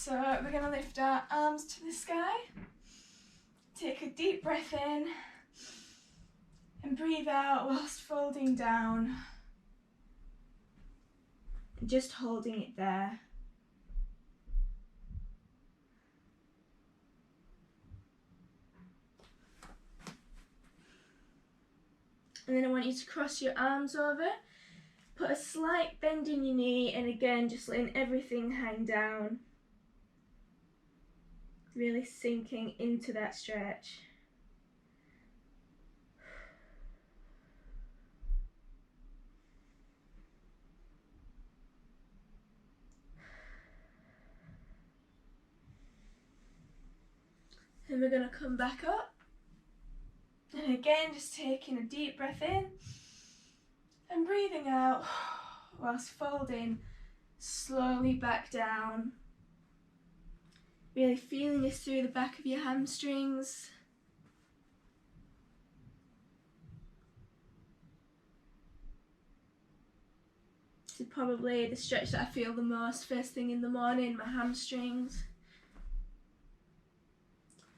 So we're going to lift our arms to the sky, take a deep breath in and breathe out whilst folding down and just holding it there. And then I want you to cross your arms over, put a slight bend in your knee, and again just letting everything hang down. Really sinking into that stretch. And we're going to come back up. And again, just taking a deep breath in and breathing out whilst folding slowly back down. Really feeling this through the back of your hamstrings. This is probably the stretch that I feel the most first thing in the morning, my hamstrings.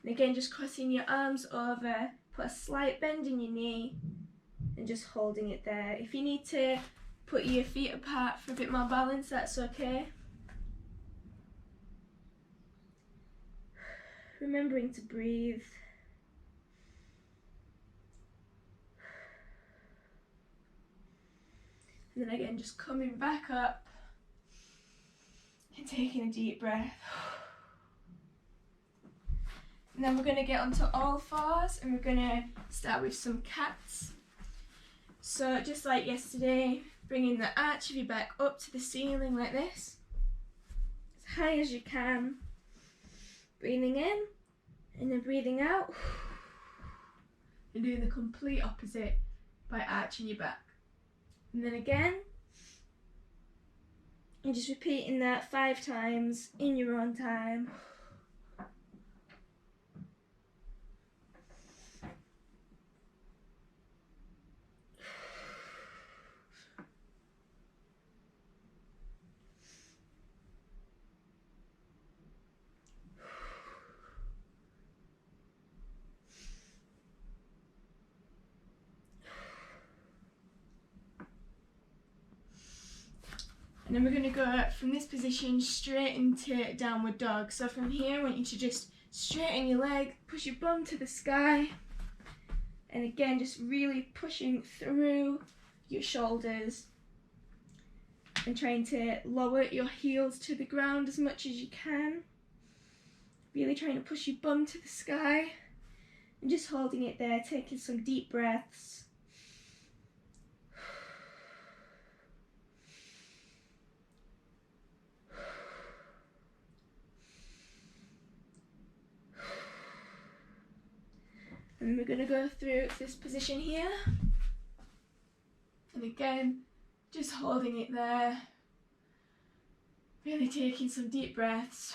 And again, just crossing your arms over, put a slight bend in your knee and just holding it there. If you need to put your feet apart for a bit more balance, that's okay. Remembering to breathe. And then again, just coming back up and taking a deep breath. And then we're going to get onto all fours and we're going to start with some cats. So just like yesterday, bringing the arch of your back up to the ceiling like this, as high as you can. Breathing in and then breathing out. And doing the complete opposite by arching your back. And then again. And just repeating that 5 times in your own time. And then we're going to go from this position straight into downward dog. So from here, I want you to just straighten your leg, push your bum to the sky. And again, just really pushing through your shoulders. And trying to lower your heels to the ground as much as you can. Really trying to push your bum to the sky. And just holding it there, taking some deep breaths. And we're going to go through this position here. And again, just holding it there. Really taking some deep breaths.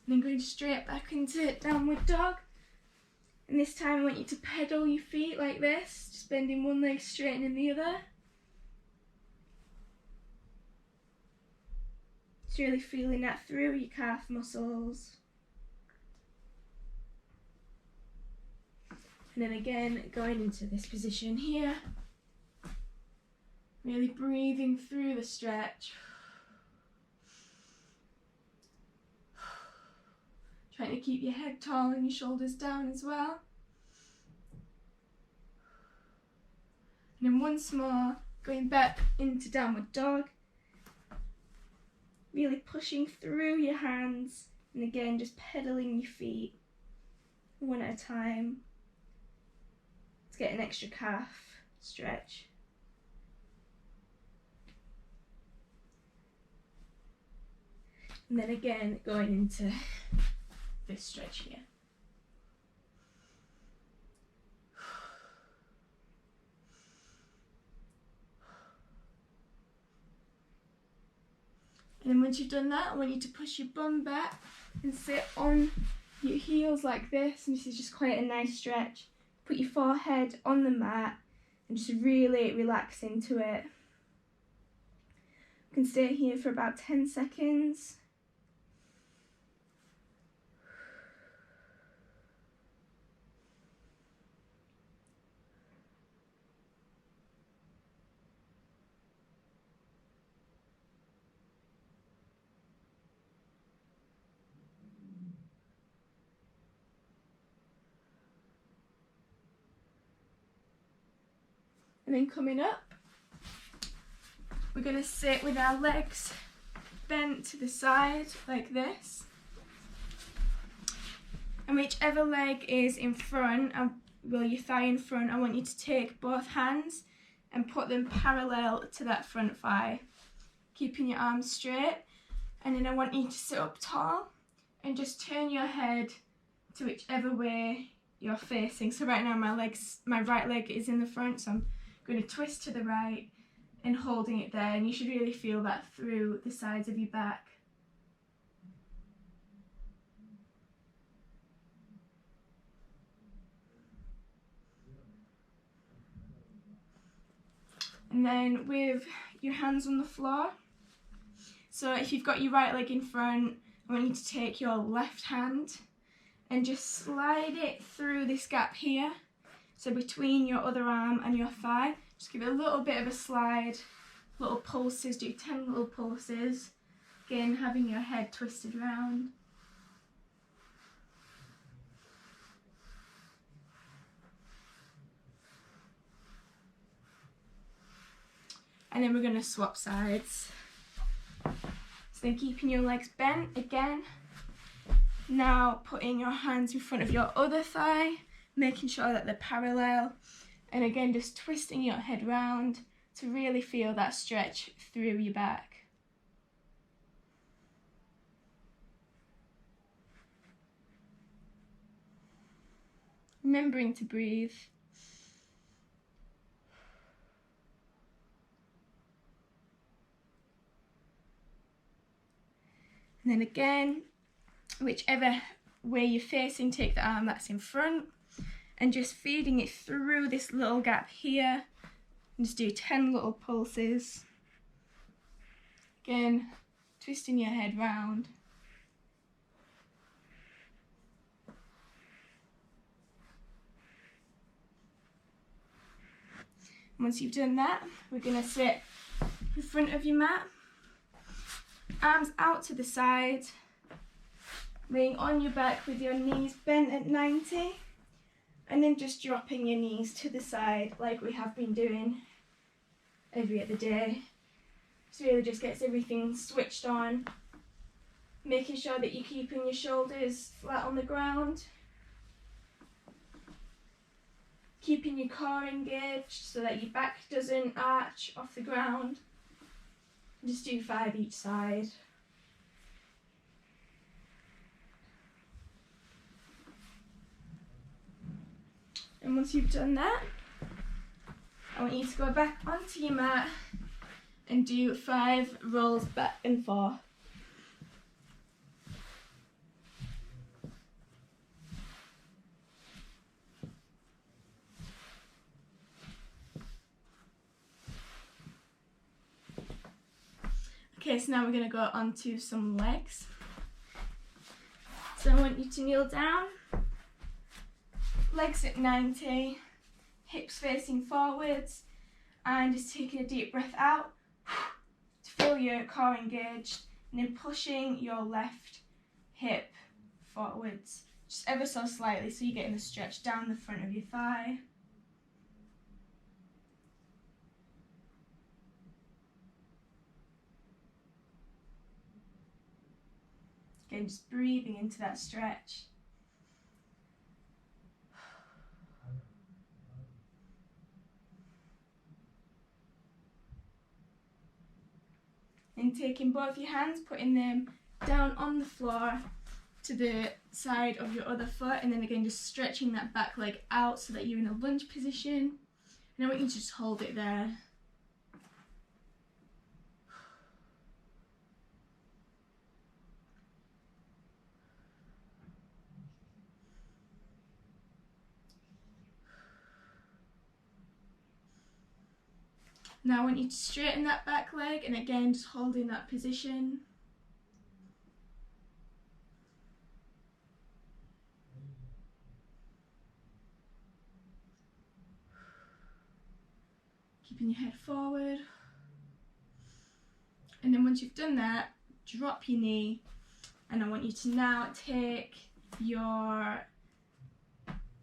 And then going straight back into downward dog. And this time I want you to pedal your feet like this, just bending one leg, straightening the other. Just really feeling that through your calf muscles. And then again, going into this position here. Really breathing through the stretch. Trying to keep your head tall and your shoulders down as well. And then once more, going back into downward dog. Really pushing through your hands. And again, just pedaling your feet one at a time. Let's get an extra calf stretch. And then again, going into this stretch here. And then once you've done that, I want you to push your bum back and sit on your heels like this. And this is just quite a nice stretch. Put your forehead on the mat and just really relax into it. You can stay here for about 10 seconds. And then coming up, we're going to sit with our legs bent to the side like this. And whichever leg is in front, your thigh in front, I want you to take both hands and put them parallel to that front thigh, keeping your arms straight. And then I want you to sit up tall and just turn your head to whichever way you're facing. So right now my right leg is in the front, so I'm going to twist to the right and holding it there, and you should really feel that through the sides of your back. And then with your hands on the floor, so if you've got your right leg in front, I want you to take your left hand and just slide it through this gap here, so between your other arm and your thigh. Just give it a little bit of a slide, little pulses, do 10 little pulses. Again, having your head twisted round. And then we're going to swap sides. So then keeping your legs bent again. Now putting your hands in front of your other thigh, making sure that they're parallel. And again, just twisting your head round to really feel that stretch through your back. Remembering to breathe. And then again, whichever way you're facing, take the arm that's in front and just feeding it through this little gap here. And just do 10 little pulses. Again, twisting your head round. Once you've done that, we're going to sit in front of your mat, arms out to the side, laying on your back with your knees bent at 90, and then just dropping your knees to the side like we have been doing every other day. This really just gets everything switched on, making sure that you're keeping your shoulders flat on the ground, keeping your core engaged so that your back doesn't arch off the ground. Just do 5 each side. And once you've done that, I want you to go back onto your mat and do 5 rolls back and forth. Okay, so now we're going to go on to some legs. So I want you to kneel down, legs at 90, hips facing forwards, and just taking a deep breath out to feel your core engaged, and then pushing your left hip forwards, just ever so slightly, so you're getting the stretch down the front of your thigh. Again, just breathing into that stretch. And taking both your hands, putting them down on the floor to the side of your other foot, and then again just stretching that back leg out so that you're in a lunge position. And I want you to just hold it there. Now I want you to straighten that back leg, and again just hold in that position. Keeping your head forward. And then once you've done that, drop your knee, and I want you to now take your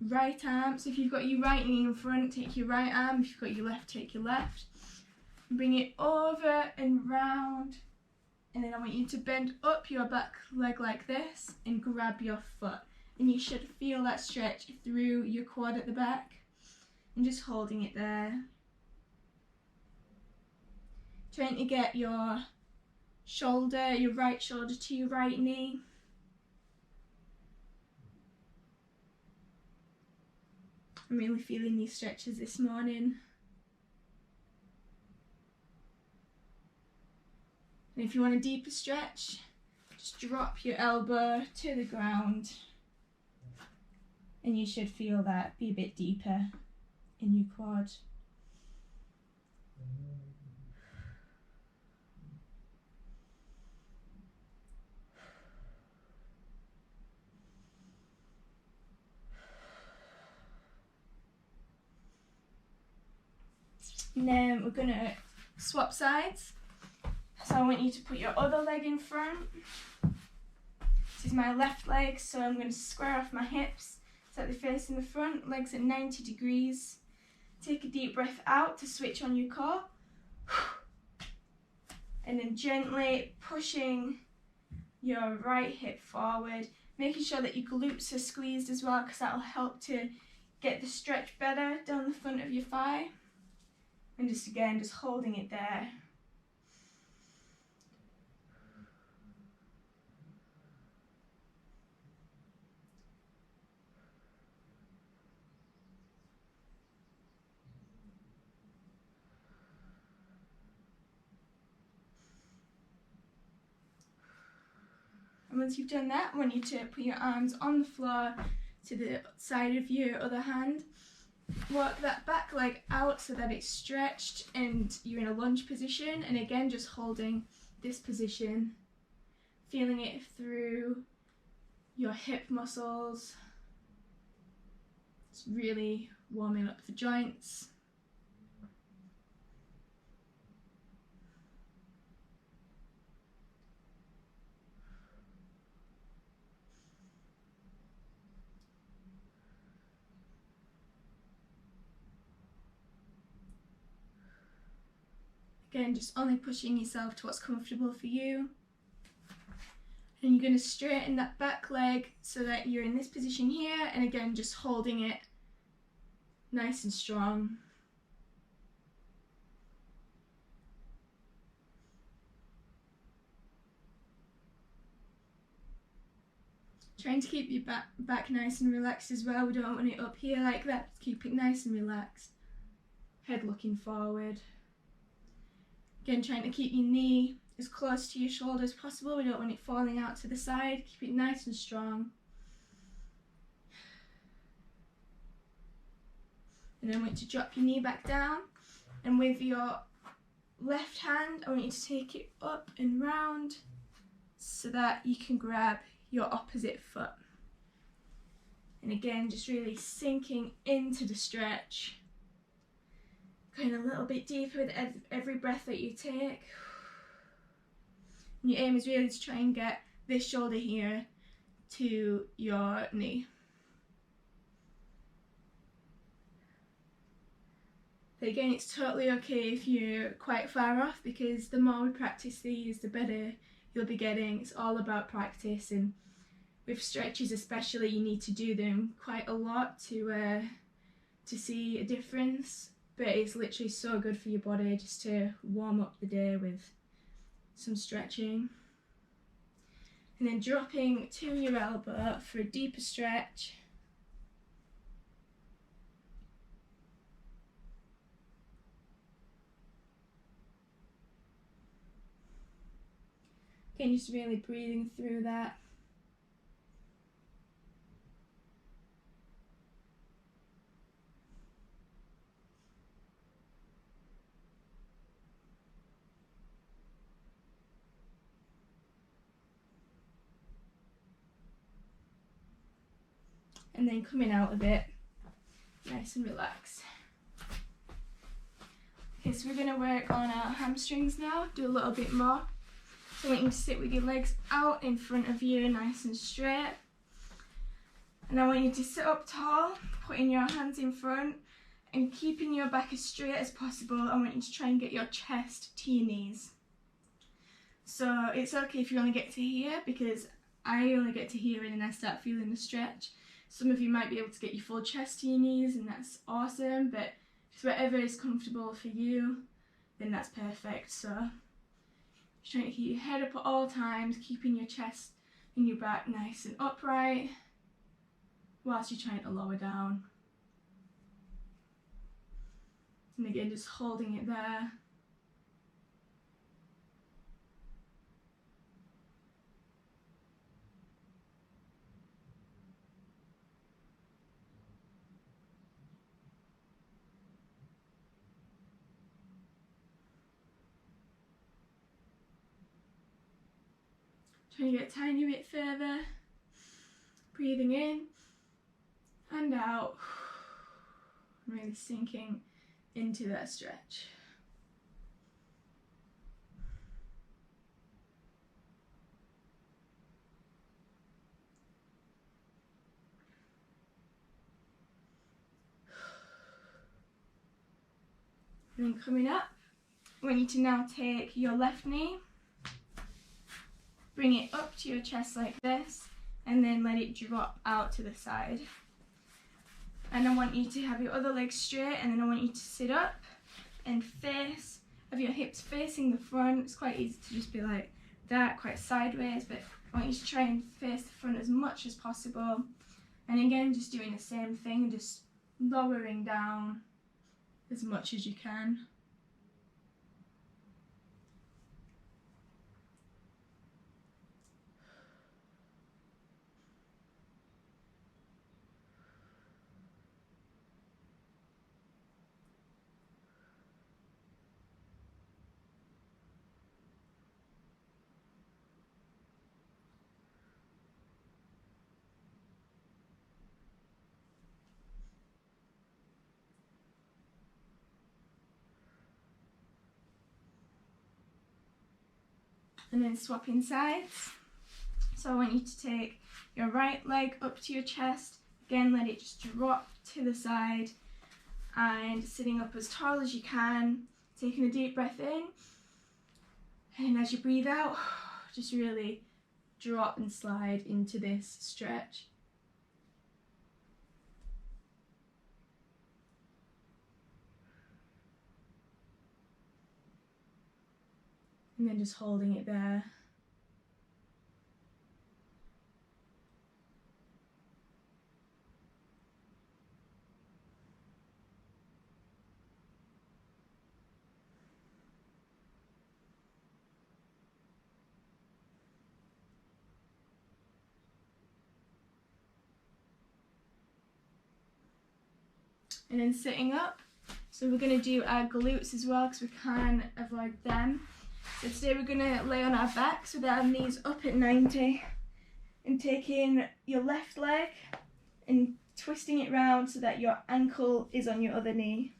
right arm. So if you've got your right knee in front, take your right arm. If you've got your left, take your left. Bring it over and round, and then I want you to bend up your back leg like this and grab your foot, and you should feel that stretch through your quad at the back, and just holding it there. Trying to get your shoulder, your right shoulder to your right knee. I'm really feeling these stretches this morning. And if you want a deeper stretch, just drop your elbow to the ground, and you should feel that be a bit deeper in your quad. And then we're going to swap sides. So I want you to put your other leg in front. This is my left leg, so I'm going to square off my hips, set the face in the front, legs at 90 degrees. Take a deep breath out to switch on your core. And then gently pushing your right hip forward, making sure that your glutes are squeezed as well, because that will help to get the stretch better down the front of your thigh. And just again, just holding it there. And once you've done that, I want you to put your arms on the floor to the side of your other hand. Work that back leg out so that it's stretched and you're in a lunge position, and again just holding this position, feeling it through your hip muscles. It's really warming up the joints. Again, just only pushing yourself to what's comfortable for you. And you're going to straighten that back leg so that you're in this position here, and again just holding it nice and strong. Trying to keep your back nice and relaxed as well. We don't want it up here like that. Keep it nice and relaxed. Head looking forward. Again, trying to keep your knee as close to your shoulder as possible. We don't want it falling out to the side. Keep it nice and strong. And then I want you to drop your knee back down. And with your left hand, I want you to take it up and round so that you can grab your opposite foot. And again, just really sinking into the stretch. Going a little bit deeper with every breath that you take. And your aim is really to try and get this shoulder here to your knee. But again, it's totally okay if you're quite far off, because the more we practice these, the better you'll be getting. It's all about practice, and with stretches especially, you need to do them quite a lot to see a difference. But it's literally so good for your body just to warm up the day with some stretching. And then dropping to your elbow for a deeper stretch. Again, just really breathing through that. and then coming out of it, nice and relaxed. Okay, so we're going to work on our hamstrings now, do a little bit more. So I want you to sit with your legs out in front of you, nice and straight. And I want you to sit up tall, putting your hands in front and keeping your back as straight as possible. I want you to try and get your chest to your knees. So it's okay if you only get to here, because I only get to here and then I start feeling the stretch. Some of you might be able to get your full chest to your knees, and that's awesome, but just whatever is comfortable for you, then that's perfect. So just trying to keep your head up at all times, keeping your chest and your back nice and upright whilst you're trying to lower down. And again, just holding it there. Trying to get a tiny bit further. Breathing in and out. Really sinking into that stretch. And then coming up, I want you to now take your left knee, bring it up to your chest like this, and then let it drop out to the side. And I want you to have your other leg straight, and then I want you to sit up and have your hips facing the front. It's quite easy to just be like that, quite sideways, but I want you to try and face the front as much as possible. And again, just doing the same thing, just lowering down as much as you can. And then swapping sides. So I want you to take your right leg up to your chest. Again, let it just drop to the side, and sitting up as tall as you can, taking a deep breath in, and as you breathe out, just really drop and slide into this stretch. And then just holding it there. And then sitting up. So we're going to do our glutes as well, because we can't avoid them. So today we're going to lay on our backs with our knees up at 90, and taking your left leg and twisting it round so that your ankle is on your other knee.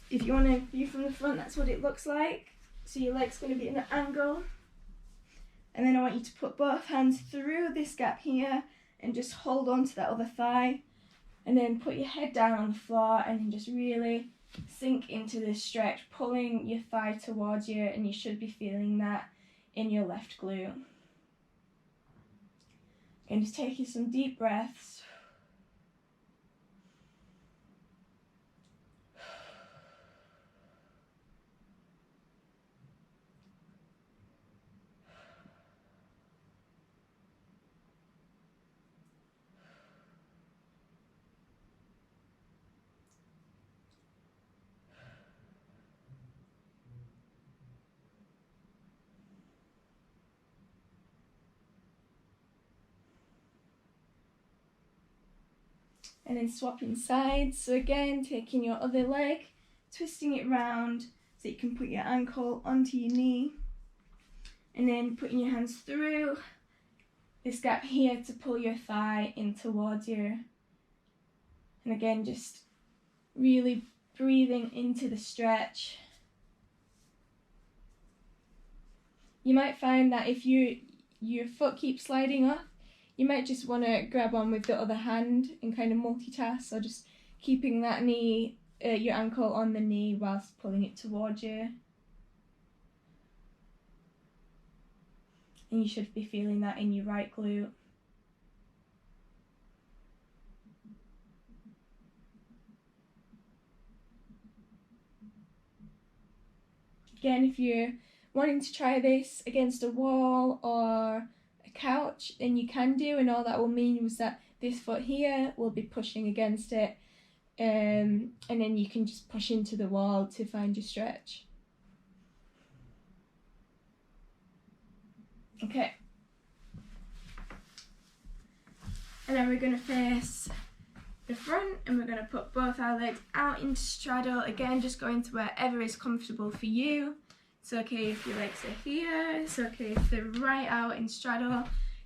If you want to view from the front, that's what it looks like. So your leg's going to be in an angle, and then I want you to put both hands through this gap here and just hold on to that other thigh, and then put your head down on the floor and then just really sink into this stretch, pulling your thigh towards you, and you should be feeling that in your left glute. And just taking some deep breaths. And then swapping sides. So again, taking your other leg, twisting it round so you can put your ankle onto your knee, and then putting your hands through this gap here to pull your thigh in towards you. And again, just really breathing into the stretch. You might find that if your foot keeps sliding off, you might just want to grab on with the other hand and kind of multitask, so just keeping that knee, your ankle on the knee whilst pulling it towards you. And you should be feeling that in your right glute. Again, if you're wanting to try this against a wall or a couch, then you can do, and all that will mean is that this foot here will be pushing against it, and then you can just push into the wall to find your stretch. Okay. And then we're going to face the front, and we're going to put both our legs out into straddle. Again, just going to wherever is comfortable for you. It's okay if your legs are here, it's okay if they're right out in straddle,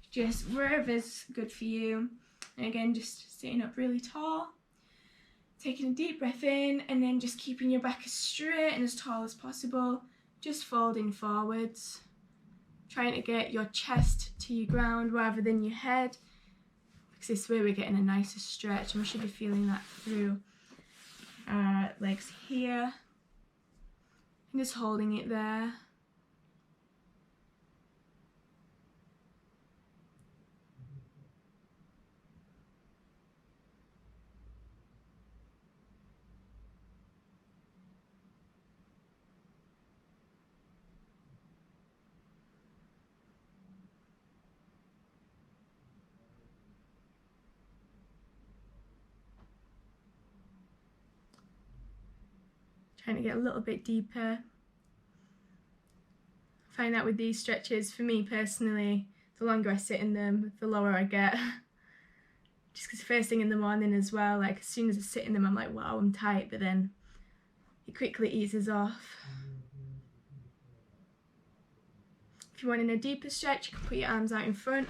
just wherever's good for you. And again, just sitting up really tall, taking a deep breath in, and then just keeping your back as straight and as tall as possible, just folding forwards, trying to get your chest to your ground rather than your head, because this way we're getting a nicer stretch, and we should be feeling that through our legs here. And just holding it there. Trying to get a little bit deeper. I find that with these stretches, for me personally, the longer I sit in them, the lower I get. Just because first thing in the morning as well, like as soon as I sit in them, I'm like, wow, I'm tight, but then it quickly eases off. If you're wanting a deeper stretch, you can put your arms out in front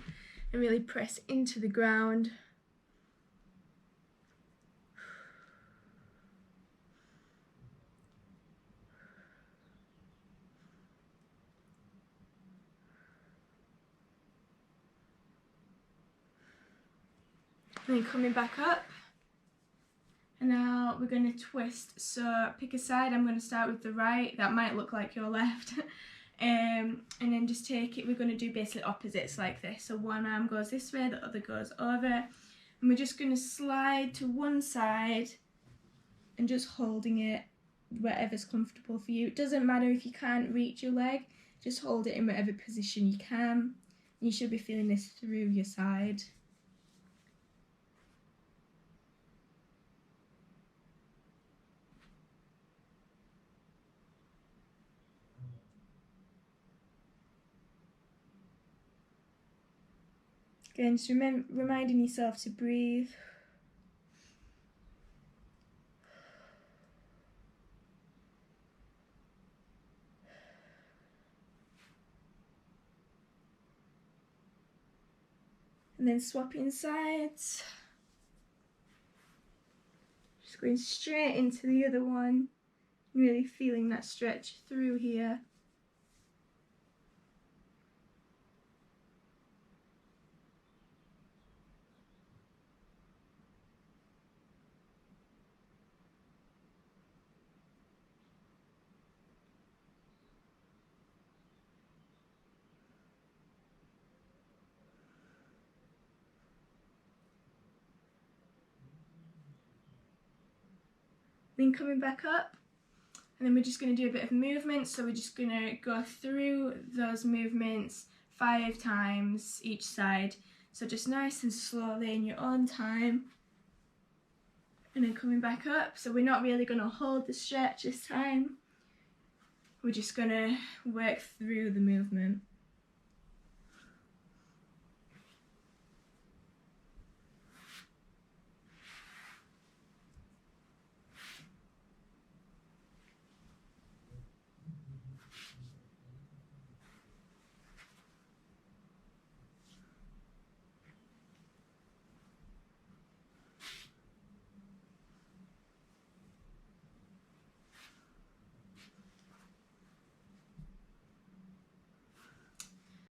and really press into the ground. And then coming back up, and now we're going to twist. So pick a side. I'm going to start with the right. That might look like your left. And then just take it. We're going to do basically opposites like this. So one arm goes this way, the other goes over. And we're just going to slide to one side and just holding it wherever's comfortable for you. It doesn't matter if you can't reach your leg. Just hold it in whatever position you can. You should be feeling this through your side. Again, just reminding yourself to breathe. And then swapping sides. Just going straight into the other one. Really feeling that stretch through here. Then coming back up, and then we're just going to do a bit of movement. So we're just going to go through those movements 5 times each side. So just nice and slowly in your own time. And then coming back up. So we're not really going to hold the stretch this time. We're just going to work through the movement.